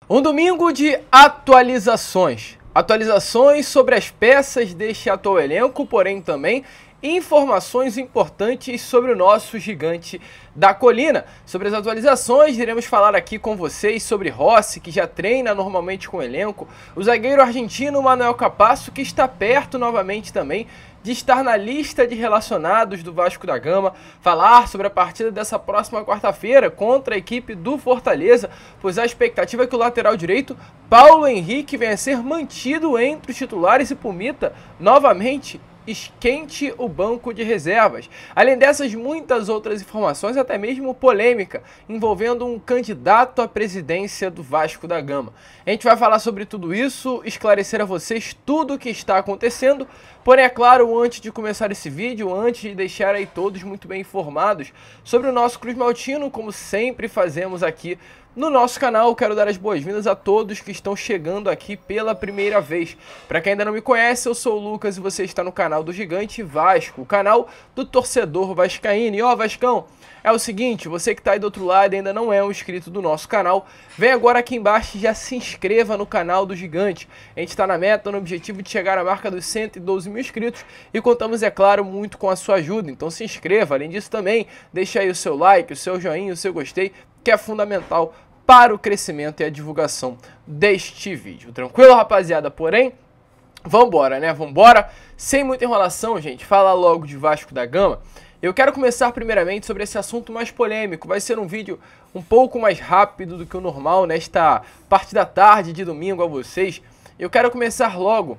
Um domingo de atualizações. Atualizações sobre as peças deste atual elenco, porém também informações importantes sobre o nosso gigante da colina. Sobre as atualizações, iremos falar aqui com vocês sobre Rossi, que já treina normalmente com o elenco, o zagueiro argentino Manuel Capasso, que está perto novamente também de estar na lista de relacionados do Vasco da Gama, falar sobre a partida dessa próxima quarta-feira contra a equipe do Fortaleza, pois a expectativa é que o lateral direito Paulo Henrique venha a ser mantido entre os titulares e Pumita novamente esquente o banco de reservas. Além dessas, muitas outras informações, até mesmo polêmica, envolvendo um candidato à presidência do Vasco da Gama. A gente vai falar sobre tudo isso, esclarecer a vocês tudo o que está acontecendo, porém, é claro, antes de começar esse vídeo, antes de deixar aí todos muito bem informados sobre o nosso Cruz Maltino, como sempre fazemos aqui no nosso canal, quero dar as boas-vindas a todos que estão chegando aqui pela primeira vez. Para quem ainda não me conhece, eu sou o Lucas e você está no canal do Gigante Vasco, o canal do torcedor vascaíno. E ó, Vascão, é o seguinte, você que está aí do outro lado e ainda não é um inscrito do nosso canal, vem agora aqui embaixo e já se inscreva no canal do Gigante. A gente está na meta, no objetivo de chegar à marca dos 112 mil inscritos e contamos, é claro, muito com a sua ajuda. Então se inscreva, além disso também, deixa aí o seu like, o seu joinha, o seu gostei, que é fundamental para o crescimento e a divulgação deste vídeo. Tranquilo, rapaziada? Porém, vambora, né? Vambora. Sem muita enrolação, gente, fala logo de Vasco da Gama. Eu quero começar primeiramente sobre esse assunto mais polêmico. Vai ser um vídeo um pouco mais rápido do que o normal nesta parte da tarde de domingo a vocês. Eu quero começar logo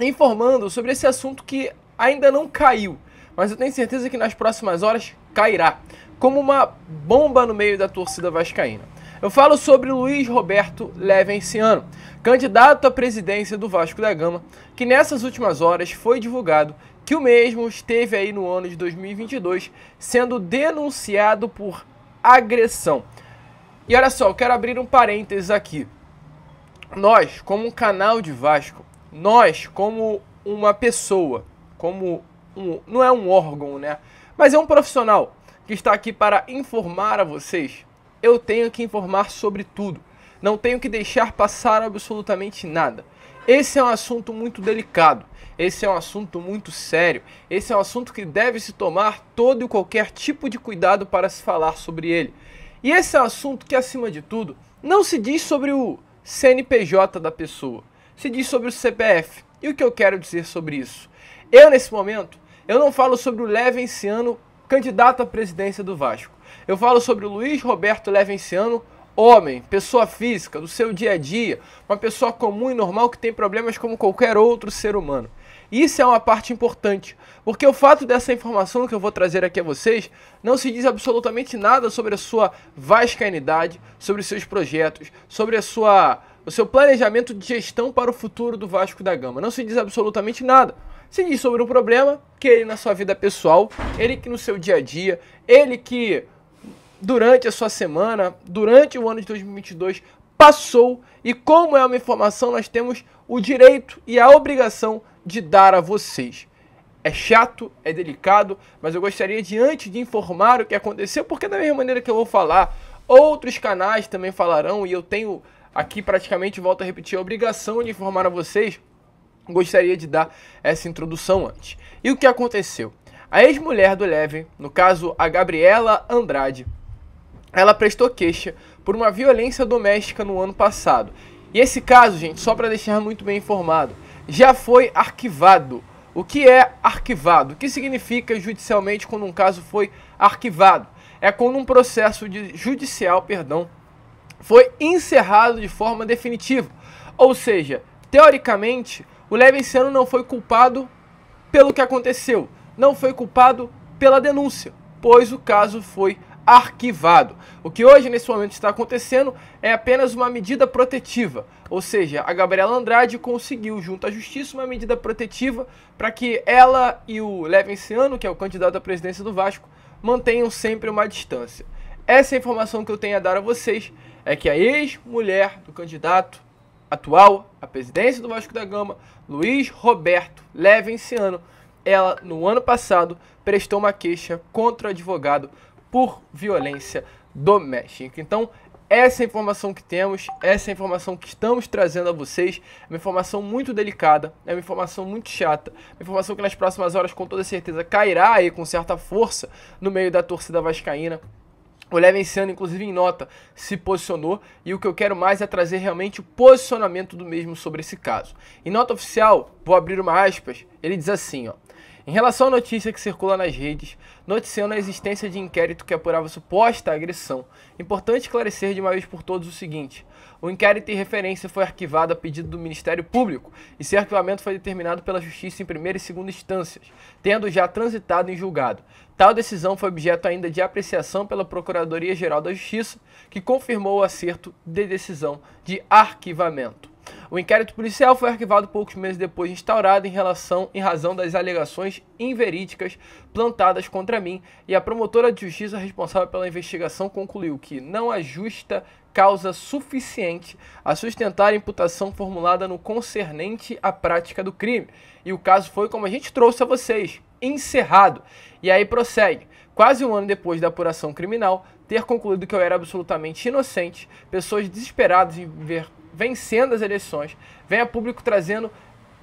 informando sobre esse assunto que ainda não caiu, mas eu tenho certeza que nas próximas horas cairá, como uma bomba no meio da torcida vascaína. Eu falo sobre Luiz Roberto Levenciano, candidato à presidência do Vasco da Gama, que nessas últimas horas foi divulgado que o mesmo esteve aí no ano de 2022 sendo denunciado por agressão. E olha só, eu quero abrir um parênteses aqui. Nós, como um canal de Vasco, nós, como uma pessoa, não é um órgão, né? Mas é um profissional que está aqui para informar a vocês. Eu tenho que informar sobre tudo, não tenho que deixar passar absolutamente nada. Esse é um assunto muito delicado, esse é um assunto muito sério, esse é um assunto que deve se tomar todo e qualquer tipo de cuidado para se falar sobre ele. E esse é um assunto que, acima de tudo, não se diz sobre o CNPJ da pessoa, se diz sobre o CPF. E o que eu quero dizer sobre isso? Eu, nesse momento, eu não falo sobre o Levenciano, candidato à presidência do Vasco. Eu falo sobre o Luiz Roberto Levenciano, homem, pessoa física, do seu dia a dia, uma pessoa comum e normal que tem problemas como qualquer outro ser humano. Isso é uma parte importante, porque o fato dessa informação que eu vou trazer aqui a vocês não se diz absolutamente nada sobre a sua vascainidade, sobre os seus projetos, sobre o seu planejamento de gestão para o futuro do Vasco da Gama. Não se diz absolutamente nada. Se diz sobre um problema que ele na sua vida pessoal, ele que no seu dia a dia, ele que durante a sua semana, durante o ano de 2022, passou, e como é uma informação, nós temos o direito e a obrigação de dar a vocês. É chato, é delicado, mas eu gostaria de, antes de informar o que aconteceu, porque da mesma maneira que eu vou falar, outros canais também falarão, e eu tenho aqui praticamente, volto a repetir, a obrigação de informar a vocês, gostaria de dar essa introdução antes. E o que aconteceu? A ex-mulher do Leven, no caso a Gabriela Andrade, ela prestou queixa por uma violência doméstica no ano passado. E esse caso, gente, só para deixar muito bem informado, já foi arquivado. O que é arquivado? O que significa judicialmente quando um caso foi arquivado? É quando um processo judicial foi encerrado de forma definitiva. Ou seja, teoricamente, o Levenciano não foi culpado pelo que aconteceu, não foi culpado pela denúncia, pois o caso foi arquivado. O que hoje, nesse momento, está acontecendo é apenas uma medida protetiva, ou seja, a Gabriela Andrade conseguiu, junto à Justiça, uma medida protetiva para que ela e o Levenciano, que é o candidato à presidência do Vasco, mantenham sempre uma distância. Essa é a informação que eu tenho a dar a vocês, é que a ex-mulher do candidato atual à presidência do Vasco da Gama, Luiz Roberto Levenciano, ela, no ano passado, prestou uma queixa contra o advogado por violência doméstica. Então, essa é a informação que temos, essa é a informação que estamos trazendo a vocês. É uma informação muito delicada, é uma informação muito chata, uma informação que nas próximas horas com toda certeza cairá aí com certa força no meio da torcida vascaína. O Levenciano, inclusive em nota, se posicionou e o que eu quero mais é trazer realmente o posicionamento do mesmo sobre esse caso. Em nota oficial, vou abrir uma aspas, ele diz assim, ó. Em relação à notícia que circula nas redes, noticiando a existência de inquérito que apurava suposta agressão, importante esclarecer de uma vez por todas o seguinte: o inquérito em referência foi arquivado a pedido do Ministério Público e seu arquivamento foi determinado pela Justiça em primeira e segunda instâncias, tendo já transitado em julgado. Tal decisão foi objeto ainda de apreciação pela Procuradoria-Geral da Justiça, que confirmou o acerto de decisão de arquivamento. O inquérito policial foi arquivado poucos meses depois de instaurado em razão das alegações inverídicas plantadas contra mim, e a promotora de justiça responsável pela investigação concluiu que não há justa causa suficiente a sustentar a imputação formulada no concernente à prática do crime. E o caso foi, como a gente trouxe a vocês, encerrado. E aí prossegue. Quase um ano depois da apuração criminal, ter concluído que eu era absolutamente inocente, pessoas desesperadas em ver vencendo as eleições, vem a público trazendo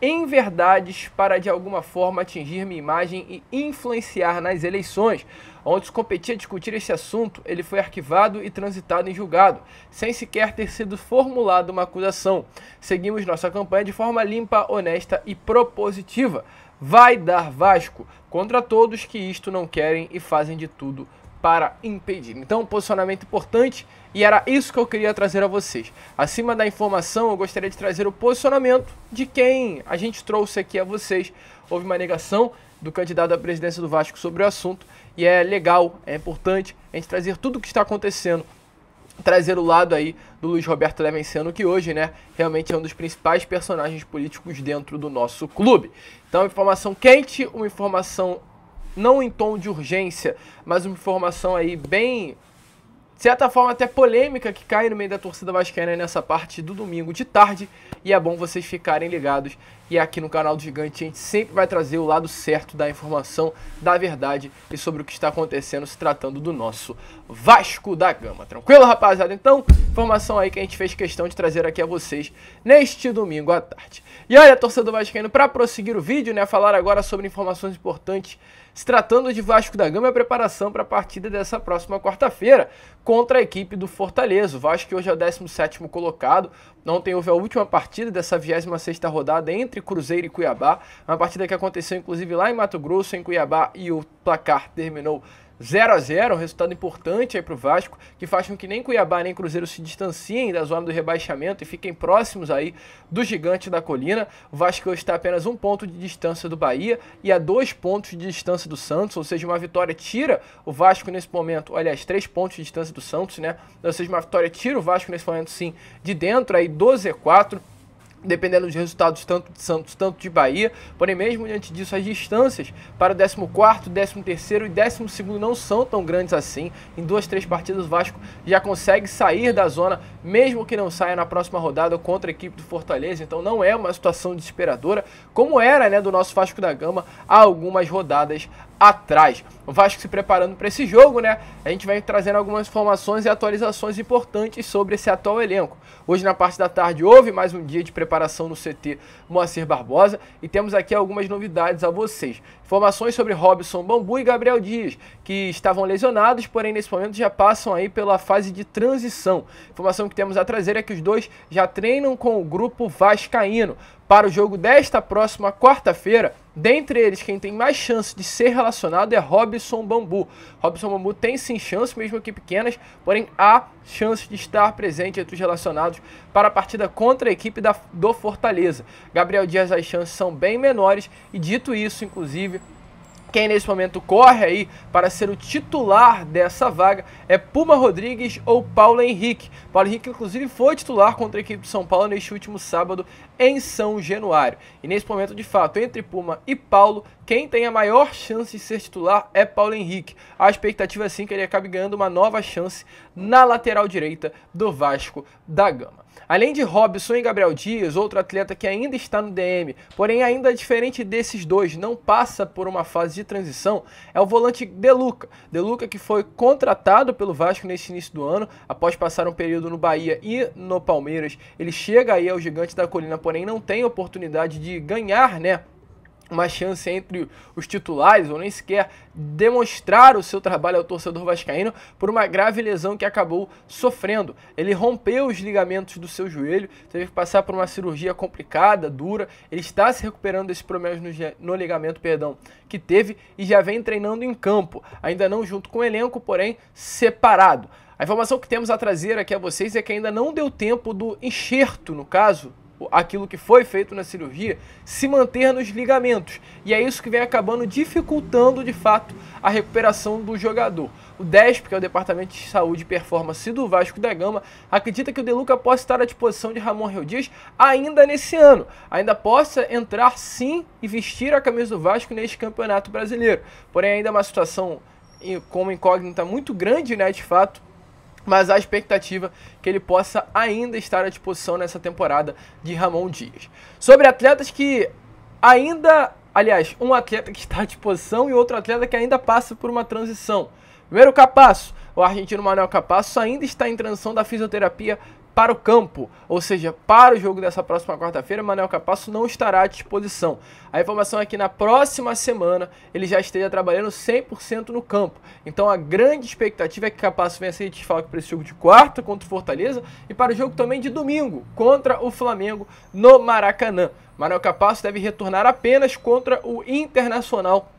inverdades para de alguma forma atingir minha imagem e influenciar nas eleições. Onde se competia a discutir esse assunto, ele foi arquivado e transitado em julgado, sem sequer ter sido formulada uma acusação. Seguimos nossa campanha de forma limpa, honesta e propositiva. Vai dar Vasco contra todos que isto não querem e fazem de tudo para impedir. Então, um posicionamento importante e era isso que eu queria trazer a vocês. Acima da informação, eu gostaria de trazer o posicionamento de quem a gente trouxe aqui a vocês. Houve uma negação do candidato à presidência do Vasco sobre o assunto e é legal, é importante a gente trazer tudo o que está acontecendo, trazer o lado aí do Luiz Roberto Levenciano, que hoje, né, realmente é um dos principais personagens políticos dentro do nosso clube. Então, informação quente, uma informação não em tom de urgência, mas uma informação aí bem, de certa forma até polêmica, que cai no meio da torcida vascaína nessa parte do domingo de tarde, e é bom vocês ficarem ligados. E aqui no canal do Gigante a gente sempre vai trazer o lado certo da informação, da verdade e sobre o que está acontecendo se tratando do nosso Vasco da Gama. Tranquilo, rapaziada? Então, informação aí que a gente fez questão de trazer aqui a vocês neste domingo à tarde. E olha, torcedor vascaíno, para prosseguir o vídeo, né, falar agora sobre informações importantes se tratando de Vasco da Gama e a preparação para a partida dessa próxima quarta-feira contra a equipe do Fortaleza. O Vasco que hoje é o 17º colocado. Ontem houve a última partida dessa 26ª rodada entre Cruzeiro e Cuiabá. Uma partida que aconteceu inclusive lá em Mato Grosso, em Cuiabá, e o placar terminou 0-0, um resultado importante aí para o Vasco, que faz com que nem Cuiabá nem Cruzeiro se distanciem da zona do rebaixamento e fiquem próximos aí do Gigante da Colina. O Vasco hoje está a apenas 1 ponto de distância do Bahia e a 2 pontos de distância do Santos, ou seja, uma vitória tira o Vasco nesse momento, aliás, 3 pontos de distância do Santos, né? Ou seja, uma vitória tira o Vasco nesse momento, sim, de dentro aí do Z4. Dependendo dos resultados tanto de Santos, tanto de Bahia, porém mesmo diante disso as distâncias para o 14º, 13º e 12º não são tão grandes assim. Em 2, 3 partidas o Vasco já consegue sair da zona, mesmo que não saia na próxima rodada contra a equipe do Fortaleza, então não é uma situação desesperadora, como era, né, do nosso Vasco da Gama há algumas rodadas atrás. O Vasco se preparando para esse jogo, né? A gente vai trazendo algumas informações e atualizações importantes sobre esse atual elenco. Hoje na parte da tarde houve mais um dia de preparação no CT Moacir Barbosa e temos aqui algumas novidades a vocês. Informações sobre Robson Bambu e Gabriel Dias, que estavam lesionados, porém nesse momento já passam aí pela fase de transição. Informação que temos a trazer é que os dois já treinam com o grupo vascaíno para o jogo desta próxima quarta-feira. Dentre eles, quem tem mais chance de ser relacionado é Robson Bambu. Robson Bambu tem sim chance, mesmo que pequenas, porém há chance de estar presente entre os relacionados para a partida contra a equipe do Fortaleza. Gabriel Dias, as chances são bem menores e, dito isso, inclusive, quem nesse momento corre aí para ser o titular dessa vaga é Puma Rodrigues ou Paulo Henrique. Paulo Henrique, inclusive, foi titular contra a equipe de São Paulo neste último sábado em São Januário. E nesse momento, de fato, entre Puma e Paulo, quem tem a maior chance de ser titular é Paulo Henrique. A expectativa é sim que ele acabe ganhando uma nova chance na lateral direita do Vasco da Gama. Além de Robson e Gabriel Dias, outro atleta que ainda está no DM, porém ainda diferente desses dois, não passa por uma fase de transição, é o volante De Luca. De Luca que foi contratado pelo Vasco nesse início do ano, após passar um período no Bahia e no Palmeiras. Ele chega aí ao Gigante da Colina, porém não tem oportunidade de ganhar, né, uma chance entre os titulares, ou nem sequer demonstrar o seu trabalho ao torcedor vascaíno por uma grave lesão que acabou sofrendo. Ele rompeu os ligamentos do seu joelho, teve que passar por uma cirurgia complicada, dura. Ele está se recuperando desses problemas no ligamento, que teve, e já vem treinando em campo, ainda não junto com o elenco, porém separado. A informação que temos a trazer aqui a vocês é que ainda não deu tempo do enxerto, no caso, aquilo que foi feito na cirurgia, se manter nos ligamentos. E é isso que vem acabando dificultando, de fato, a recuperação do jogador. O DESP, que é o Departamento de Saúde e Performance do Vasco da Gama, acredita que o De Luca possa estar à disposição de Ramon Reu Dias ainda nesse ano. Ainda possa entrar sim e vestir a camisa do Vasco neste Campeonato Brasileiro. Porém, ainda é uma situação com uma incógnita muito grande, né, de fato, mas há expectativa que ele possa ainda estar à disposição nessa temporada de Ramon Dias. Sobre atletas que ainda, aliás, um atleta que está à disposição e outro atleta que ainda passa por uma transição. Primeiro, Capasso. O argentino Manuel Capasso ainda está em transição da fisioterapia para o campo, ou seja, para o jogo dessa próxima quarta-feira, Manuel Capasso não estará à disposição. A informação é que na próxima semana ele já esteja trabalhando 100% no campo. Então a grande expectativa é que Capasso venha a ser desfalque para esse jogo de quarta contra o Fortaleza e para o jogo também de domingo contra o Flamengo no Maracanã. Manuel Capasso deve retornar apenas contra o Internacional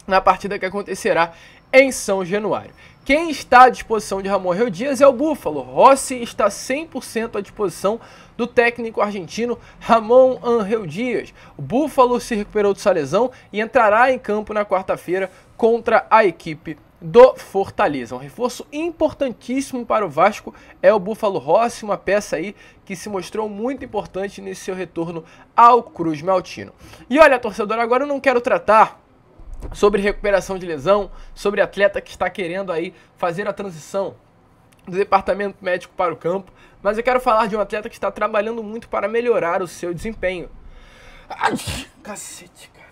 na partida que acontecerá em São Januário. Quem está à disposição de Ramon Reu Dias é o Búfalo. Rossi está 100% à disposição do técnico argentino Ramon Reu Dias. O Búfalo se recuperou de sua lesão e entrará em campo na quarta-feira contra a equipe do Fortaleza. Um reforço importantíssimo para o Vasco é o Búfalo Rossi, uma peça aí que se mostrou muito importante nesse seu retorno ao Cruz Maltino. E olha, torcedor, agora eu não quero tratar sobre recuperação de lesão, sobre atleta que está querendo aí fazer a transição do departamento médico para o campo, mas eu quero falar de um atleta que está trabalhando muito para melhorar o seu desempenho. Ai, cacete, cara.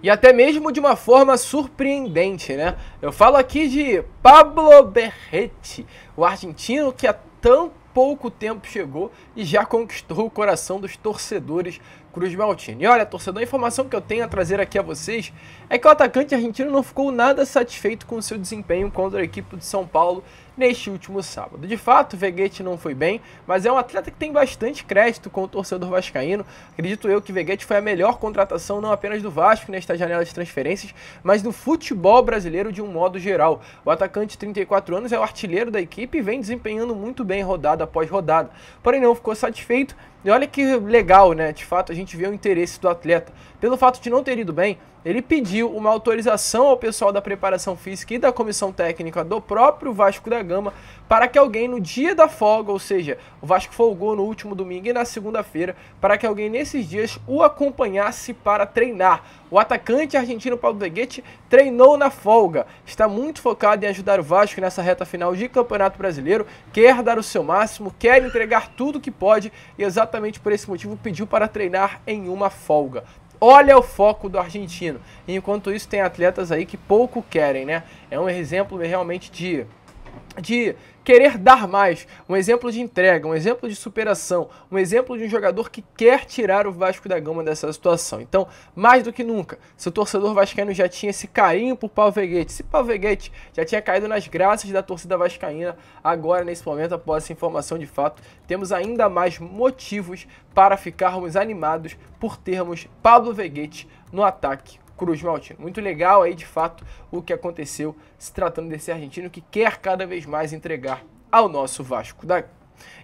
E até mesmo de uma forma surpreendente, né? Eu falo aqui de Pablo Berretti, o argentino que há tão pouco tempo chegou e já conquistou o coração dos torcedores Cruz Maltino. E olha, torcedor, a informação que eu tenho a trazer aqui a vocês é que o atacante argentino não ficou nada satisfeito com o seu desempenho contra a equipe de São Paulo neste último sábado. De fato, o Veguete não foi bem, mas é um atleta que tem bastante crédito com o torcedor vascaíno. Acredito eu que Veguete foi a melhor contratação não apenas do Vasco nesta janela de transferências, mas do futebol brasileiro de um modo geral. O atacante de 34 anos é o artilheiro da equipe e vem desempenhando muito bem rodada após rodada. Porém não ficou satisfeito. E olha que legal, né? De fato, a gente vê o interesse do atleta. Pelo fato de não ter ido bem, ele pediu uma autorização ao pessoal da preparação física e da comissão técnica do próprio Vasco da Gama para que alguém no dia da folga, ou seja, o Vasco folgou no último domingo e na segunda-feira, para que alguém nesses dias o acompanhasse para treinar. O atacante argentino Pablo Veguete treinou na folga, está muito focado em ajudar o Vasco nessa reta final de Campeonato Brasileiro, quer dar o seu máximo, quer entregar tudo que pode e exatamente por esse motivo pediu para treinar em uma folga. Olha o foco do argentino. E enquanto isso tem atletas aí que pouco querem, né? É um exemplo realmente de querer dar mais, um exemplo de entrega, um exemplo de superação, um exemplo de um jogador que quer tirar o Vasco da Gama dessa situação. Então, mais do que nunca, se o torcedor vascaíno já tinha esse carinho por Pablo Veguete, se Pablo Veguete já tinha caído nas graças da torcida vascaína, agora nesse momento, após essa informação de fato, temos ainda mais motivos para ficarmos animados por termos Pablo Veguete no ataque Cruz Maltino. Muito legal aí, de fato, o que aconteceu se tratando desse argentino que quer cada vez mais entregar ao nosso Vasco da Gama.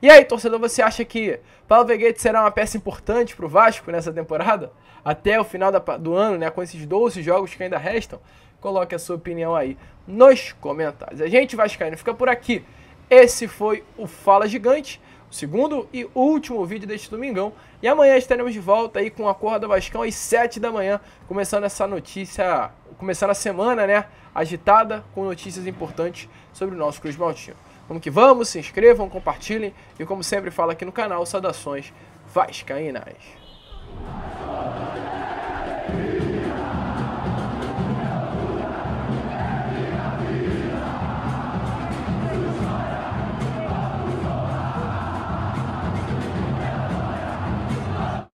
E aí, torcedor, você acha que Pablo Veguete será uma peça importante para o Vasco nessa temporada? Até o final do ano, né, com esses 12 jogos que ainda restam? Coloque a sua opinião aí nos comentários. A gente vascaíno fica por aqui. Esse foi o Fala Gigante, o segundo e último vídeo deste domingão. E amanhã estaremos de volta aí com a Acorda Vascão às 7 da manhã, começando essa notícia, começando a semana, né, agitada, com notícias importantes sobre o nosso Cruz Maltino. Vamos que vamos, se inscrevam, compartilhem e como sempre falo aqui no canal, saudações vascaínas.